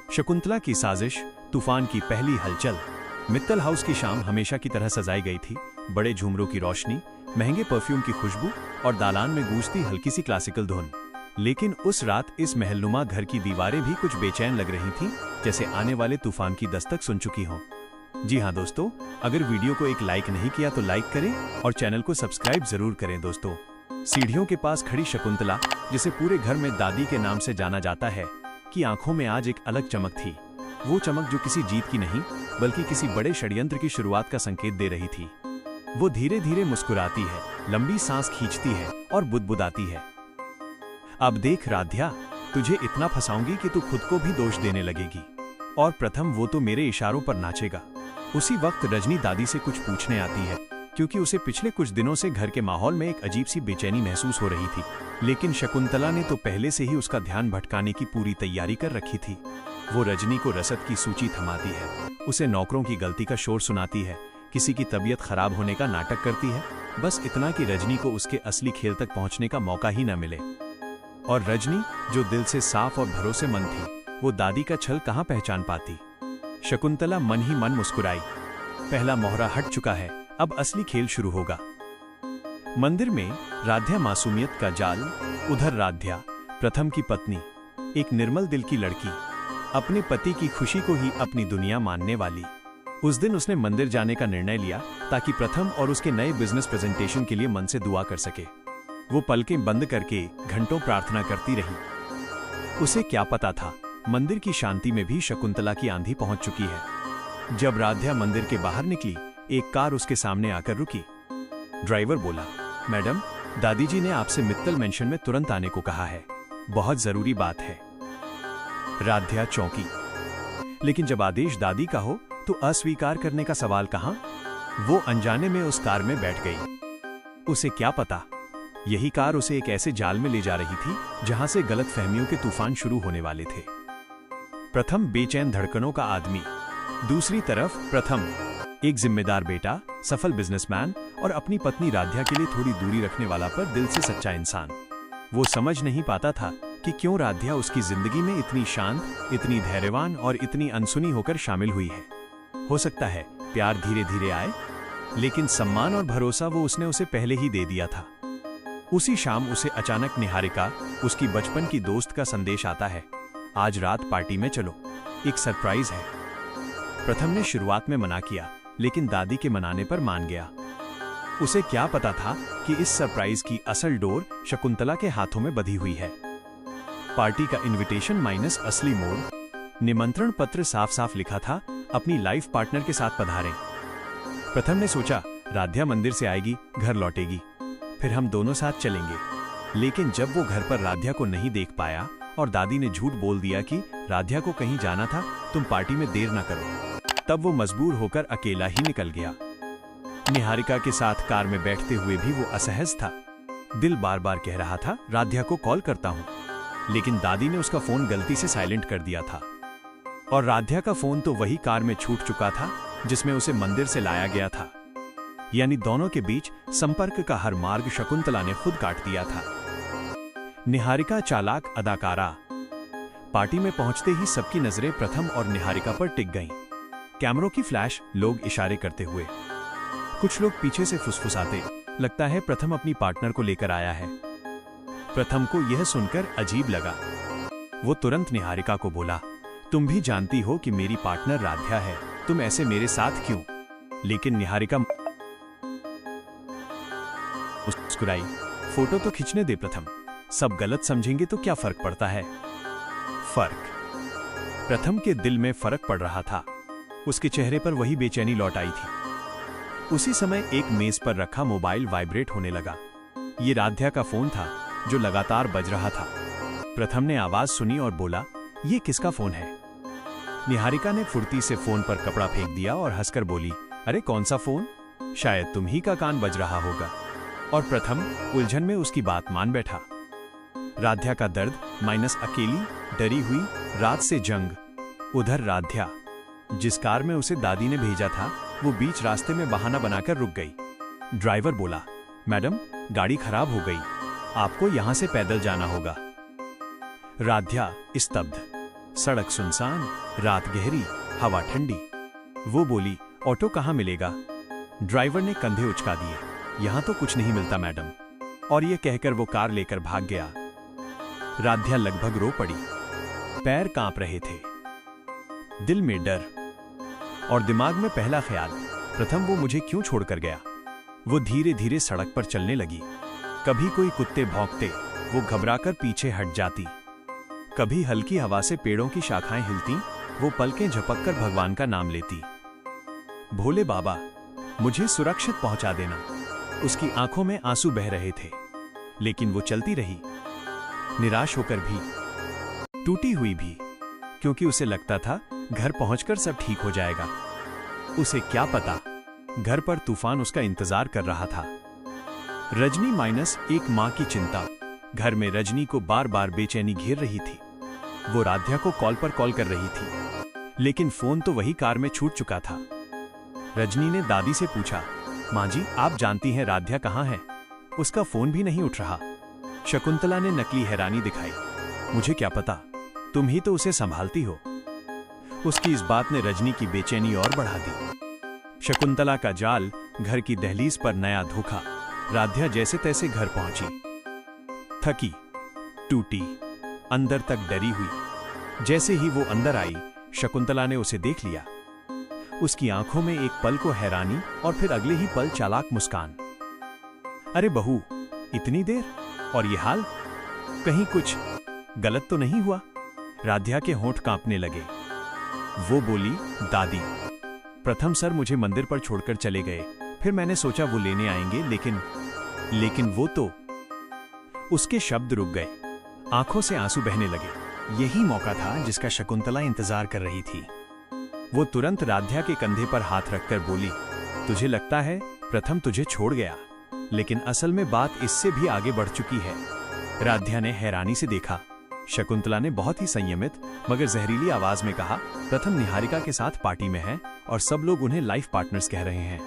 शकुंतला की साजिश, तूफान की पहली हलचल। मित्तल हाउस की शाम हमेशा की तरह सजाई गई थी। बड़े झूमरों की रोशनी, महंगे परफ्यूम की खुशबू और दालान में गूंजती हल्की सी क्लासिकल धुन। लेकिन उस रात इस महलनुमा घर की दीवारें भी कुछ बेचैन लग रही थीं, जैसे आने वाले तूफान की दस्तक सुन चुकी हों। जी हाँ दोस्तों, अगर वीडियो को एक लाइक नहीं किया तो लाइक करें और चैनल को सब्सक्राइब जरूर करें दोस्तों। सीढ़ियों के पास खड़ी शकुंतला, जिसे पूरे घर में दादी के नाम से जाना जाता है, की आंखों में आज एक अलग चमक थी। वो चमक जो किसी जीत की नहीं, बल्कि किसी बड़े षड्यंत्र की शुरुआत का संकेत दे रही थी। वो धीरे धीरे मुस्कुराती है, लंबी सांस खींचती है और बुदबुदाती है। अब देख राध्या, तुझे इतना फंसाऊंगी कि तू खुद को भी दोष देने लगेगी। और प्रथम वो तो मेरे इशारों पर नाचेगा। उसी वक्त रजनी दादी से कुछ पूछने आती है, क्योंकि उसे पिछले कुछ दिनों से घर के माहौल में एक अजीब सी बेचैनी महसूस हो रही थी। लेकिन शकुंतला ने तो पहले से ही उसका ध्यान भटकाने की पूरी तैयारी कर रखी थी। वो रजनी को रसद की सूची थमाती है, उसे नौकरों की गलती का शोर सुनाती है, किसी की तबीयत खराब होने का नाटक करती है, बस इतना कि रजनी को उसके असली खेल तक पहुंचने का मौका ही न मिले। और रजनी, जो दिल से साफ और भरोसेमंद थी, वो दादी का छल कहां पहचान पाती। शकुंतला मन ही मन मुस्कुराई। पहला मोहरा हट चुका है, अब असली खेल शुरू होगा। मंदिर में राध्या मासूमियत का जाल। उधर राध्या, प्रथम की पत्नी, एक निर्मल दिल की लड़की, अपने पति की खुशी को ही अपनी दुनिया मानने वाली। उस दिन उसने मंदिर जाने का निर्णय लिया ताकि प्रथम और उसके नए बिजनेस प्रेजेंटेशन के लिए मन से दुआ कर सके। वो पलकें बंद करके घंटों प्रार्थना करती रही। उसे क्या पता था, मंदिर की शांति में भी शकुंतला की आंधी पहुंच चुकी है। जब राध्या मंदिर के बाहर निकली, एक कार उसके सामने आकर रुकी। ड्राइवर बोला, मैडम, दादी जी ने आपसे मित्तल मेंशन में तुरंत आने को कहा है, बहुत जरूरी बात है। राध्या चौंकी, लेकिन जब आदेश दादी का हो तो अस्वीकार करने का सवाल कहां। वो अनजाने में उस कार में बैठ गई। उसे क्या पता, यही कार उसे एक ऐसे जाल में ले जा रही थी जहां से गलतफहमियों के तूफान शुरू होने वाले थे। प्रथम बेचैन धड़कनों का आदमी, दूसरी तरफ प्रथम, एक जिम्मेदार बेटा, सफल बिजनेसमैन और अपनी पत्नी राध्या के लिए थोड़ी दूरी रखने वाला पर दिल से सच्चा इंसान। वो समझ नहीं पाता था कि क्यों राध्या उसकी जिंदगी में इतनी शांत, इतनी धैर्यवान और इतनी अनसुनी होकर शामिल हुई है। हो सकता है प्यार धीरे धीरे आए, लेकिन सम्मान और भरोसा वो उसने उसे पहले ही दे दिया था। उसी शाम उसे अचानक निहारिका, उसकी बचपन की दोस्त का संदेश आता है, आज रात पार्टी में चलो, एक सरप्राइज है। प्रथम ने शुरुआत में मना किया, लेकिन दादी के मनाने पर मान गया। उसे क्या पता था कि इस सरप्राइज की असल डोर शकुंतला के हाथों में बंधी हुई है। पार्टी का इनविटेशन माइनस असली मोड़। निमंत्रण पत्र साफ साफ लिखा था, अपनी लाइफ पार्टनर के साथ पधारें। प्रथम ने सोचा, राध्या मंदिर से आएगी, घर लौटेगी, फिर हम दोनों साथ चलेंगे। लेकिन जब वो घर पर राध्या को नहीं देख पाया और दादी ने झूठ बोल दिया कि राध्या को कहीं जाना था, तुम पार्टी में देर ना करो, तब वो मजबूर होकर अकेला ही निकल गया। निहारिका के साथ कार में बैठते हुए भी वो असहज था। दिल बार बार कह रहा था, राध्या को कॉल करता हूं, लेकिन दादी ने उसका फोन गलती से साइलेंट कर दिया था। और राध्या का फोन तो वही कार में छूट चुका था जिसमें उसे मंदिर से लाया गया था। यानी दोनों के बीच संपर्क का हर मार्ग शकुंतला ने खुद काट दिया था। निहारिका चालाक अदाकारा। पार्टी में पहुंचते ही सबकी नजरें प्रथम और निहारिका पर टिक गईं। कैमरों की फ्लैश, लोग इशारे करते हुए, कुछ लोग पीछे से फुसफुसाते, लगता है प्रथम अपनी पार्टनर को लेकर आया है। प्रथम को यह सुनकर अजीब लगा। वो तुरंत निहारिका को बोला, तुम भी जानती हो कि मेरी पार्टनर राध्या है, तुम ऐसे मेरे साथ क्यों। लेकिन निहारिका मुस्कुराई, फोटो तो खींचने दे प्रथम, सब गलत समझेंगे तो क्या फर्क पड़ता है। फर्क, प्रथम के दिल में फर्क पड़ रहा था। उसके चेहरे पर वही बेचैनी लौट आई थी। उसी समय एक मेज पर रखा मोबाइल वाइब्रेट होने लगा। ये राध्या का फोन था जो लगातार बज रहा था। प्रथम ने आवाज सुनी और बोला, ये किसका फोन है। निहारिका ने फुर्ती से फोन पर कपड़ा फेंक दिया और हंसकर बोली, अरे कौन सा फोन, शायद तुम ही का कान बज रहा होगा। और प्रथम उलझन में उसकी बात मान बैठा। राध्या का दर्द माइनस अकेली, डरी हुई रात से जंग। उधर राध्या, जिस कार में उसे दादी ने भेजा था, वो बीच रास्ते में बहाना बनाकर रुक गई। ड्राइवर बोला, मैडम, गाड़ी खराब हो गई, आपको यहां से पैदल जाना होगा। राध्या स्तब्ध, सड़क सुनसान, रात गहरी, हवा ठंडी। वो बोली, ऑटो कहाँ मिलेगा? ड्राइवर ने कंधे उचका दिए, यहाँ तो कुछ नहीं मिलता मैडम। और ये कहकर वो कार लेकर भाग गया। राध्या लगभग रो पड़ी, पैर कांप रहे थे, दिल में डर और दिमाग में पहला ख्याल, प्रथम वो मुझे क्यों छोड़कर गया। वो धीरे धीरे सड़क पर चलने लगी। कभी कोई कुत्ते भौंकते, वो घबराकर पीछे हट जाती। कभी हल्की हवा से पेड़ों की शाखाएं हिलती, वो पलकें झपककर भगवान का नाम लेती। भोले बाबा, मुझे सुरक्षित पहुंचा देना। उसकी आंखों में आंसू बह रहे थे, लेकिन वो चलती रही, निराश होकर भी, टूटी हुई भी, क्योंकि उसे लगता था घर पहुंचकर सब ठीक हो जाएगा। उसे क्या पता, घर पर तूफान उसका इंतजार कर रहा था। रजनी माइनस एक मां की चिंता। घर में रजनी को बार बार बेचैनी घेर रही थी। वो राध्या को कॉल पर कॉल कर रही थी, लेकिन फोन तो वही कार में छूट चुका था। रजनी ने दादी से पूछा, माँ जी आप जानती हैं राध्या कहाँ है? उसका फोन भी नहीं उठ रहा। शकुंतला ने नकली हैरानी दिखाई, मुझे क्या पता, तुम ही तो उसे संभालती हो। उसकी इस बात ने रजनी की बेचैनी और बढ़ा दी। शकुंतला का जाल, घर की दहलीज पर नया धोखा। राध्या जैसे तैसे घर पहुंची, थकी, टूटी, अंदर तक डरी हुई। जैसे ही वो अंदर आई, शकुंतला ने उसे देख लिया। उसकी आंखों में एक पल को हैरानी और फिर अगले ही पल चालाक मुस्कान। अरे बहू, इतनी देर और ये हाल, कहीं कुछ गलत तो नहीं हुआ? राध्या के होंठ कांपने लगे। वो बोली, दादी, प्रथम सर मुझे मंदिर पर छोड़कर चले गए, फिर मैंने सोचा वो लेने आएंगे, लेकिन वो तो। उसके शब्द रुक गए, आंखों से आंसू बहने लगे। यही मौका था जिसका शकुंतला इंतजार कर रही थी। वो तुरंत राध्या के कंधे पर हाथ रखकर बोली, तुझे लगता है प्रथम तुझे छोड़ गया, लेकिन असल में बात इससे भी आगे बढ़ चुकी है। राध्या ने हैरानी से देखा। शकुंतला ने बहुत ही संयमित मगर जहरीली आवाज में कहा, प्रथम निहारिका के साथ पार्टी में है और सब लोग उन्हें लाइफ पार्टनर्स कह रहे हैं।